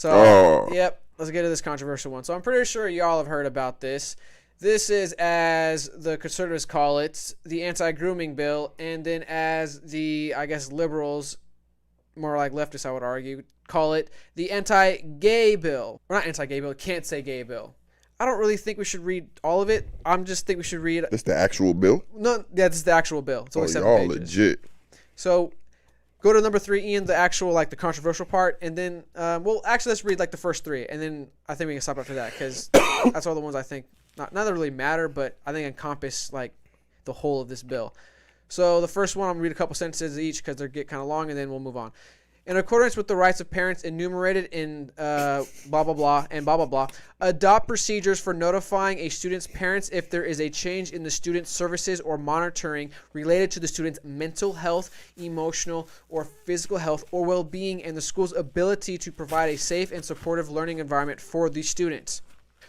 So, Oh, yep, let's get to this controversial one. So I'm pretty sure y'all have heard about this. This is, as the conservatives call it, the anti-grooming bill, and then as the, I guess, liberals, more like leftists, I would argue, call it the anti-gay bill. Or not anti-gay bill, can't say gay bill. I don't really think we should read all of it. I'm just think we should read. that's the actual bill? No, yeah, this is the actual bill. It's Oh, only 7 y'all pages. legit. So go to number 3, Ian, the actual, like, the controversial part, and then, well, actually, let's read, like, the first 3, and then I think we can stop after that, because that's all the ones I think, not that really matter, but I think encompass, like, the whole of this bill. So the first one, I'm going to read a couple sentences each, because they get kind of long, and then we'll move on. In accordance with the rights of parents enumerated in blah, blah, blah, and blah, blah, blah, adopt procedures for notifying a student's parents if there is a change in the student's services or monitoring related to the student's mental health, emotional, or physical health or well-being, and the school's ability to provide a safe and supportive learning environment for the students.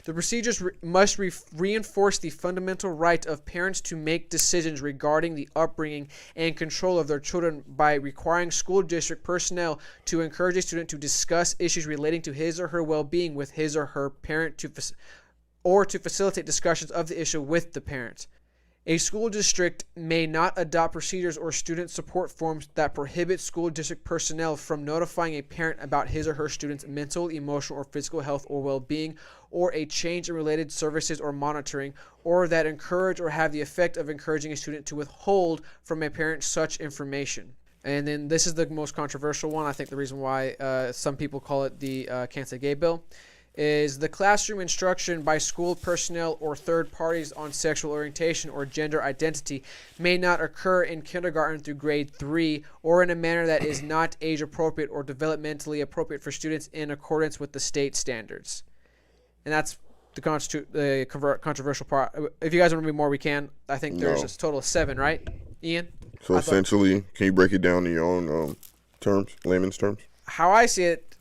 The procedures must reinforce the fundamental right of parents to make decisions regarding the upbringing and control of their children by requiring school district personnel to encourage a student to discuss issues relating to his or her well-being with his or her parent to facilitate discussions of the issue with the parent. A school district may not adopt procedures or student support forms that prohibit school district personnel from notifying a parent about his or her student's mental, emotional, or physical health or well-being, or a change in related services or monitoring, or that encourage or have the effect of encouraging a student to withhold from a parent such information. And then this is the most controversial one. I think the reason why some people call it the Can't Say Gay bill is the classroom instruction by school personnel or third parties on sexual orientation or gender identity may not occur in kindergarten through grade 3 or in a manner that is not age appropriate or developmentally appropriate for students in accordance with the state standards. And that's the controversial part. If you guys want to read more, we can. I think there's a total of 7, right, Ian? So essentially, can you break it down in your own terms, layman's terms? How I see it,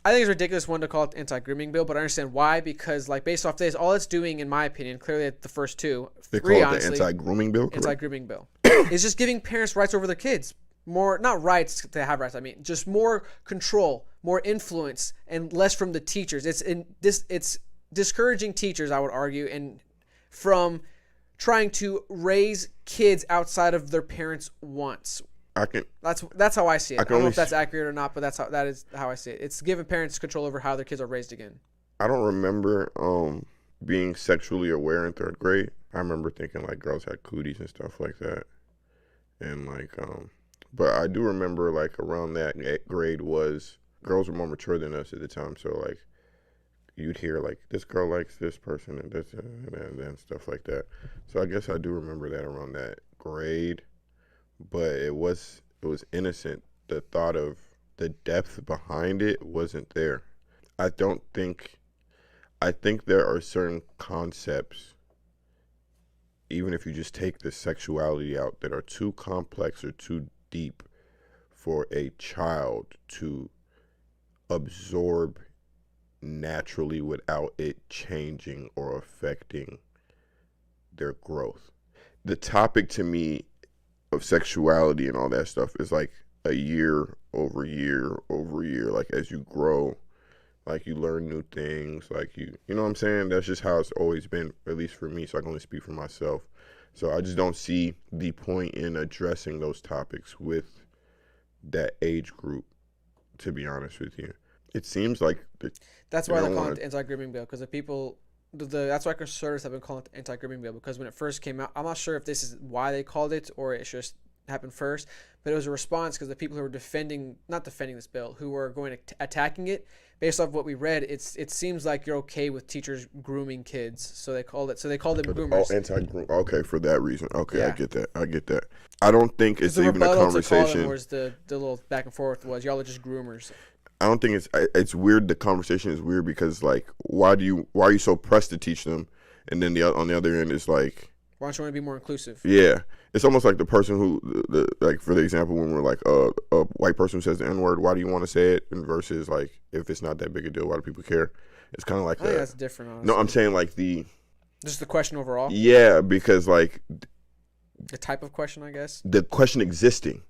I think it's ridiculous one to call it anti-grooming bill, but I understand why, because like based off this, all it's doing, in my opinion, clearly at the first 2, They 3, call it honestly, the anti-grooming bill? Correct? Anti-grooming bill. It's just giving parents rights over their kids. More, not rights to have rights, I mean, just more control, more influence, and less from the teachers. It's discouraging teachers, I would argue, and from trying to raise kids outside of their parents' wants. That's how I see it. I don't know if that's accurate or not, but that is how I see it. It's giving parents control over how their kids are raised again. I don't remember being sexually aware in 3rd grade. I remember thinking like girls had cooties and stuff like that, and like but I do remember like around that grade was girls were more mature than us at the time, so like you'd hear like this girl likes this person and this and stuff like that. So I guess I do remember that around that grade. But it was innocent. The thought of the depth behind it wasn't there. I think there are certain concepts, even if you just take the sexuality out, that are too complex or too deep for a child to absorb naturally without it changing or affecting their growth. The topic to me of sexuality and all that stuff is like a year over year over year. Like as you grow, like you learn new things, like you know what I'm saying? That's just how it's always been, at least for me, so I can only speak for myself. So I just don't see the point in addressing those topics with that age group, to be honest with you. It seems like that's why they're calling it the anti-grooming bill, because that's why conservatives have been calling it the anti-grooming bill, because when it first came out, I'm not sure if this is why they called it or it just happened first, but it was a response because the people who were not defending this bill, who were going to attacking it, based off what we read, it seems like you're okay with teachers grooming kids, so they called them groomers. Oh, anti-groom. Okay, for that reason. Okay, yeah. I get that. I don't think it's even a conversation. Whereas the little back and forth was y'all are just groomers. I don't think it's weird. The conversation is weird because like, why are you so pressed to teach them? And then on the other end is like, why don't you want to be more inclusive? Yeah, it's almost like the person who, like for the example, when we're like a white person who says the N-word, why do you want to say it? And versus like, if it's not that big a deal, why do people care? It's kind of like I think that's different. Honestly. No, I'm saying like just the question overall. Yeah, because like the type of question, I guess. The question existing,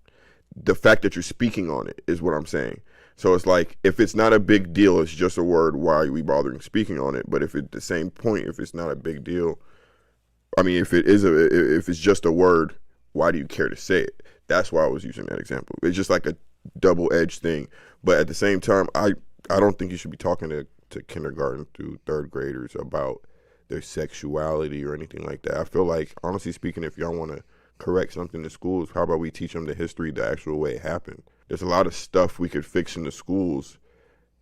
the fact that you're speaking on it is what I'm saying. So it's like, if it's not a big deal, it's just a word. Why are we bothering speaking on it? But if at the same point, if it's not a big deal, I mean, if it's just a word, why do you care to say it? That's why I was using that example. It's just like a double-edged thing. But at the same time, I don't think you should be talking to kindergarten through third graders about their sexuality or anything like that. I feel like, honestly speaking, if y'all want to correct something in schools, how about we teach them the history, the actual way it happened? There's a lot of stuff we could fix in the schools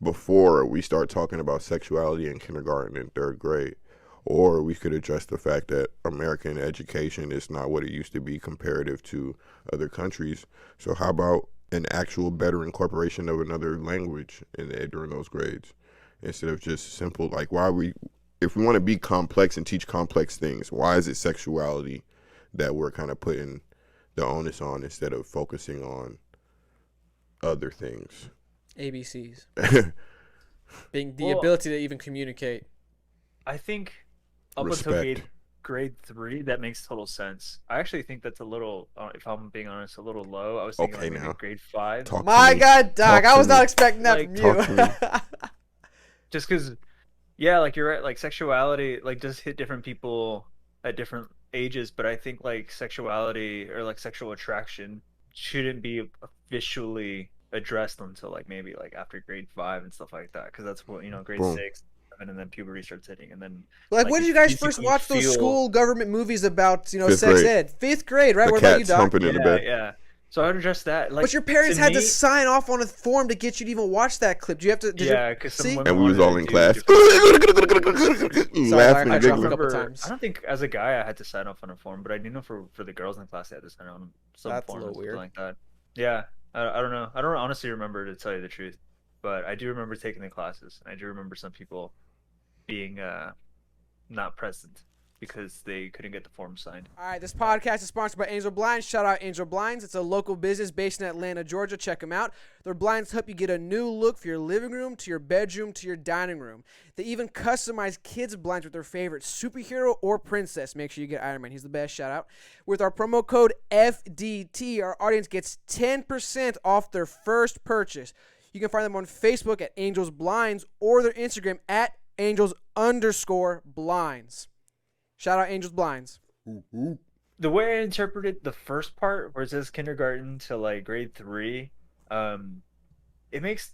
before we start talking about sexuality in kindergarten and third grade. Or we could address the fact that American education is not what it used to be comparative to other countries. So how about an actual better incorporation of another language during those grades, instead of just simple, like, if we want to be complex and teach complex things, why is it sexuality that we're kind of putting the onus on instead of focusing on other things? ABCs. Being the Well, ability to even communicate. I think up until grade 3, that makes total sense. I actually think that's a little, if I'm being honest, a little low. I was thinking Okay, like maybe now. grade 5. Talk to My me. God, Doc, Talk I to was not me. expecting that Like, from you. talk to Just because, yeah, like you're right. Like sexuality, like does hit different people at different ages. But I think like sexuality or like sexual attraction shouldn't be officially addressed until like maybe like after grade 5 and stuff like that. Because that's what, grade Boom. 6, and then puberty starts hitting, and then Like, when did you guys basically first watch those feel. school government movies about, Fifth sex grade. ed? Fifth grade, right? The What about you, cat's Doc? humping in the Yeah, bed. yeah. So I would address that. Like, But your parents to had to me, sign off on a form to get you to even watch that clip. Do you have to? Did yeah, because some see? women And we was wanted all to in do class. different. Laughing I and cut you off a I giggling. couple remember. times. I don't think as a guy I had to sign off on a form, but I do know for the girls in the class they had to sign on some That's a form or little something weird. like that. Yeah, I don't know. I don't honestly remember, to tell you the truth, but I do remember taking the classes, and I do remember some people being not present because they couldn't get the form signed. All right, this podcast is sponsored by Angel Blinds. Shout out Angel Blinds. It's a local business based in Atlanta, Georgia. Check them out. Their blinds help you get a new look for your living room, to your bedroom, to your dining room. They even customize kids' blinds with their favorite superhero or princess. Make sure you get Iron Man. He's the best. Shout out. With our promo code FDT, our audience gets 10% off their first purchase. You can find them on Facebook at Angels Blinds or their Instagram at Angels_Blinds. Shout out Angels Blinds. The way I interpreted the first part, where it says kindergarten to like grade 3, it makes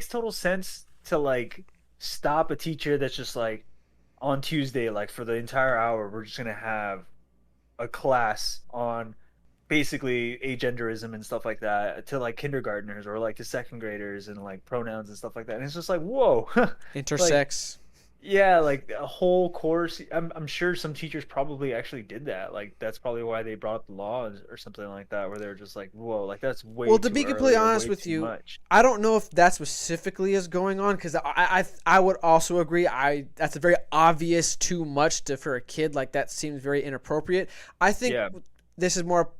total sense to like stop a teacher that's just like, on Tuesday, like for the entire hour, we're just gonna have a class on basically agenderism and stuff like that, to like kindergartners or like to second graders, and like pronouns and stuff like that. And it's just like, whoa. Like, Intersex. yeah, like a whole course. I'm sure some teachers probably actually did that. Like that's probably why they brought up the law or something like that, where they're just like, whoa, like that's way Well, to too be early completely or honest way with too you, much. I don't know if that specifically is going on, because I would also agree. That's a very obvious too much for a kid. Like, that seems very inappropriate. I think Yeah. this is more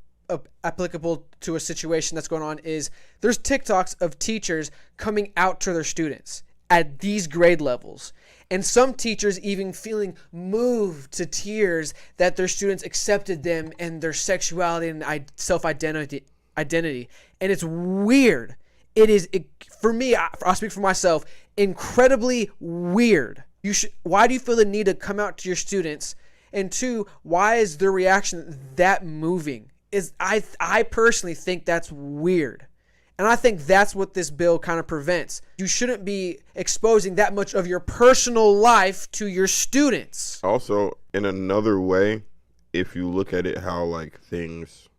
applicable to a situation that's going on. Is there's TikToks of teachers coming out to their students at these grade levels, and some teachers even feeling moved to tears that their students accepted them and their sexuality and self-identity. And it's weird. It is, for me, I'll speak for myself, incredibly weird. Why do you feel the need to come out to your students? And two, why is their reaction that moving? I personally think that's weird. And I think that's what this bill kind of prevents. You shouldn't be exposing that much of your personal life to your students. Also, in another way, if you look at it how like things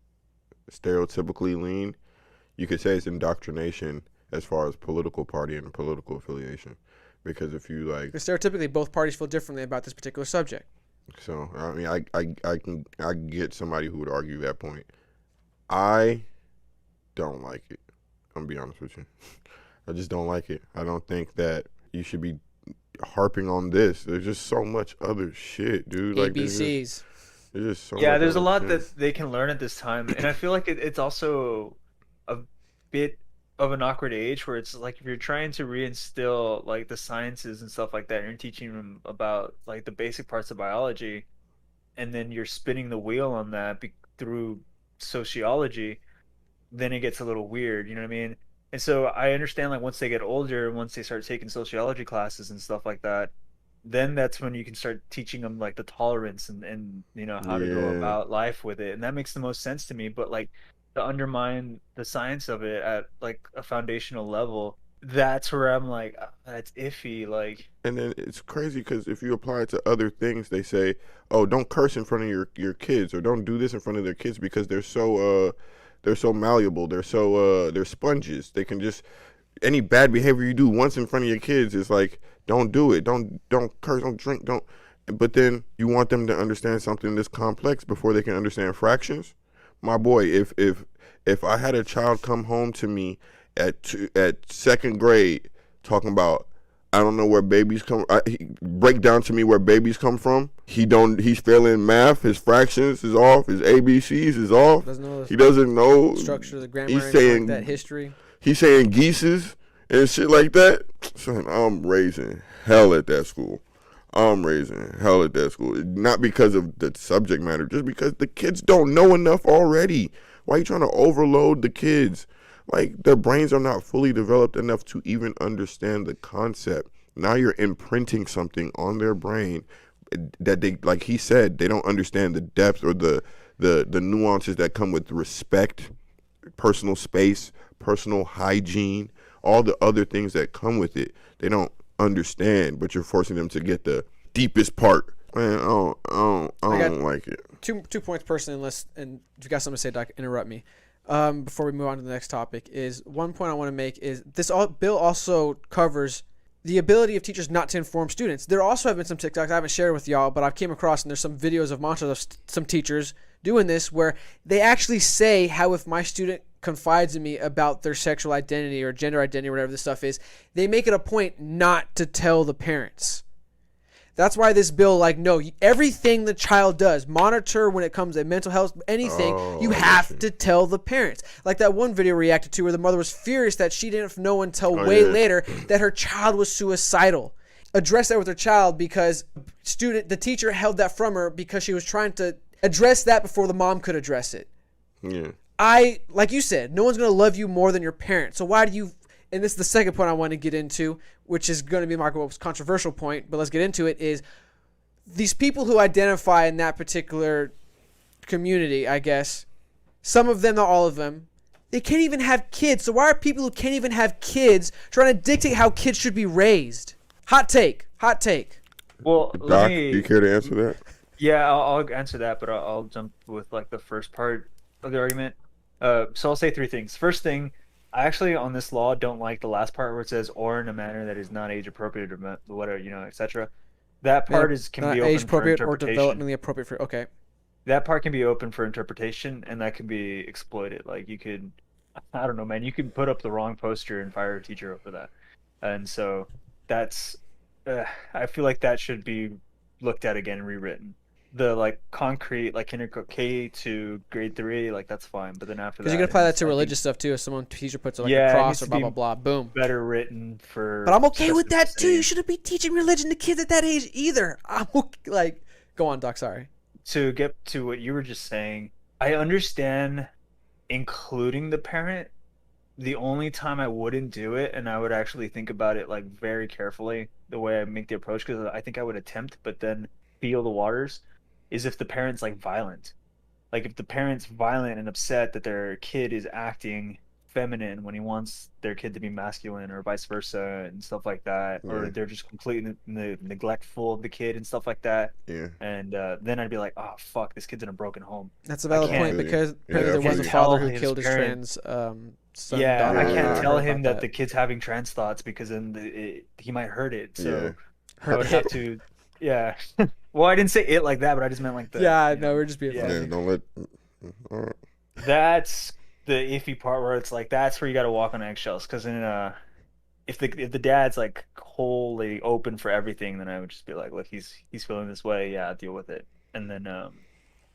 stereotypically lean, you could say it's indoctrination as far as political party and political affiliation. Because if you like, Because stereotypically, both parties feel differently about this particular subject. so I mean, I get somebody who would argue that point. I don't like it. I'm gonna be honest with you. I just don't like it. I don't think that you should be harping on this. There's just so much other shit, dude. Like ABCs. there's just so Yeah, much there's a other lot shit. that they can learn at this time, and I feel like it's also a bit of an awkward age, where it's like if you're trying to reinstill like the sciences and stuff like that, and you're teaching them about like the basic parts of biology, and then you're spinning the wheel on that through sociology, then it gets a little weird. You know what I mean? And so I understand like once they get older, once they start taking sociology classes and stuff like that, then that's when you can start teaching them like the tolerance and you know how to go Yeah. about life with it. And that makes the most sense to me. But like to undermine the science of it at like a foundational level, that's where I'm like, "Ah, that's iffy." Like, And then it's crazy because if you apply it to other things, they say, "Oh, don't curse in front of your kids, or don't do this in front of their kids because they're so malleable, they're sponges. They can just any bad behavior you do once in front of your kids is like, don't do it, don't curse, don't drink, don't." But then you want them to understand something this complex before they can understand fractions. My boy, if I had a child come home to me at second grade talking about I don't know where babies come. He break down to me where babies come from. He's failing math. His fractions is off. His ABCs is off. Doesn't know He doesn't know structure, the grammar, He's anything saying like that, history. He's saying geeses and shit like that. Son, I'm raising hell at that school. I'm raising hell at that school. Not because of the subject matter, just because the kids don't know enough already. Why are you trying to overload the kids? Like, their brains are not fully developed enough to even understand the concept. Now you're imprinting something on their brain that they, like he said, they don't understand the depth or the nuances that come with respect, personal space, personal hygiene, all the other things that come with it. They don't understand, but you're forcing them to get the deepest part. Man, I don't like it. Two points personally, unless, and if you got something to say, Doc, interrupt me. Before we move on to the next topic, is one point I want to make is this bill also covers the ability of teachers not to inform students. There also have been some TikToks I haven't shared with y'all, but I've came across, and there's some videos of montages of some teachers doing this where they actually say how if my student confides in me about their sexual identity or gender identity or whatever this stuff is, they make it a point not to tell the parents. That's why this bill, like, no, everything the child does, monitor when it comes to mental health, anything, you have to tell the parents. Like that one video reacted to where the mother was furious that she didn't know until way later that her child was suicidal. Address that with her child because the teacher held that from her because she was trying to address that before the mom could address it. Yeah. Like you said, no one's going to love you more than your parents. So why do you, and this is the second point I want to get into, which is going to be my most controversial point, but let's get into it, is these people who identify in that particular community, I guess, some of them, not all of them, they can't even have kids. So why are people who can't even have kids trying to dictate how kids should be raised? Hot take. well, Doc, do you care to answer that? Yeah, I'll answer that, but I'll jump with like the first part of the argument. So I'll say three things. First thing, I actually on this law don't like the last part where it says "or in a manner that is not age appropriate or whatever, you know, etc." That part can be age open for appropriate or interpretation. developmentally appropriate for. Okay. That part can be open for interpretation, and that can be exploited. Like you could, I don't know, man, you could put up the wrong poster and fire a teacher over that, and so that's, I feel like that should be looked at again and rewritten. The like concrete like K to grade 3, like that's fine, but then after that, Because you can apply that to religious stuff too. If someone teacher puts like a Yeah, it cross needs or to blah be blah blah, boom. better written for. But I'm okay with that too. specificity. You shouldn't be teaching religion to kids at that age either. I'm okay, like, go on, Doc. Sorry. To get to what you were just saying, I understand including the parent. The only time I wouldn't do it, and I would actually think about it like very carefully, the way I make the approach, because I think I would attempt, but then feel the waters, is if the parent's like violent. Like if the parent's violent and upset that their kid is acting feminine when he wants their kid to be masculine, or vice versa, and stuff like that, or Yeah. they're just completely neglectful of the kid and stuff like that. Yeah. And then I'd be like, oh fuck, this kid's in a broken home. That's a valid can't- point because Yeah, apparently there was a I father tell who his killed his parent- trans son. Yeah, daughter. I Yeah, can't I tell heard him about that the kid's having trans thoughts because then he might hurt it. So Yeah. I would have to, yeah. Well, I didn't say it like that, but I just meant like the. Yeah, you no, know, we're just being Yeah. Yeah, funny. don't let. All right. That's the iffy part where it's like that's where you got to walk on eggshells. Because if the dad's like wholly open for everything, then I would just be like, look, he's feeling this way. Yeah, deal with it. And then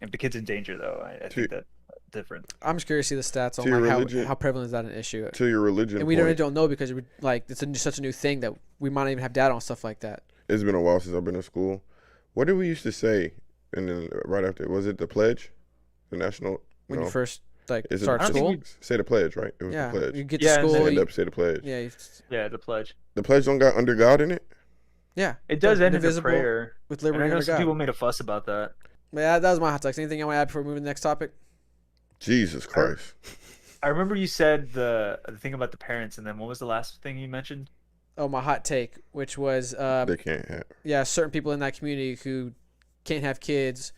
if the kid's in danger, though, I think that's different. I'm just curious to see the stats on To your like religion- how prevalent is that an issue. To your religion And we point, don't know because it's such a new thing that we might not even have data on stuff like that. it's been a while since I've been in school. What did we used to say? And then right after, was it the pledge? The national? When no. you first, like Is it start I don't think school. we- say the pledge, right? It was Yeah, the pledge. you get to Yeah, and school. then Stand You, up, say the pledge. yeah, Yeah, the pledge. The pledge don't got under God in it. yeah. It does end in a indivisible, prayer. with And I liberty know under some God. people made a fuss about that. But yeah, that was my hot takes. Anything I want to add before we move to the next topic? Jesus Christ. I remember you said the thing about the parents, and then what was the last thing you mentioned? Oh, my hot take, which was They can't have. yeah, certain people in that community who can't have kids.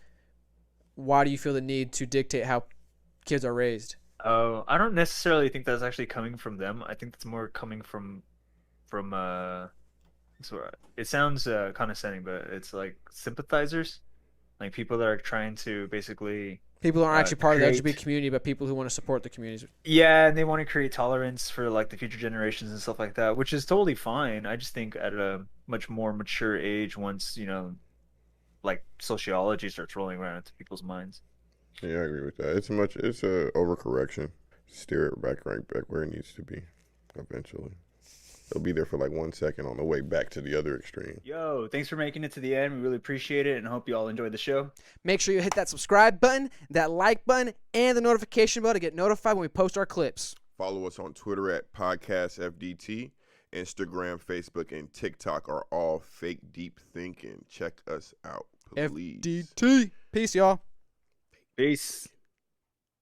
Why do you feel the need to dictate how kids are raised? Oh, I don't necessarily think that's actually coming from them. I think that's more coming from it sounds condescending, but it's like sympathizers, like people that are trying to basically People aren't actually part of the create- LGBT community, but people who want to support the communities. yeah, and they want to create tolerance for like the future generations and stuff like that, which is totally fine. I just think at a much more mature age, once like sociology starts rolling around into people's minds. Yeah, I agree with that. It's a overcorrection. Steer it back right back where it needs to be. Eventually, they'll be there for like 1 second on the way back to the other extreme. Yo, thanks for making it to the end. We really appreciate it and hope you all enjoyed the show. Make sure you hit that subscribe button, that like button, and the notification bell to get notified when we post our clips. Follow us on Twitter at PodcastFDT. Instagram, Facebook, and TikTok are all fake deep thinking. Check us out, please. FDT. Peace, y'all. Peace.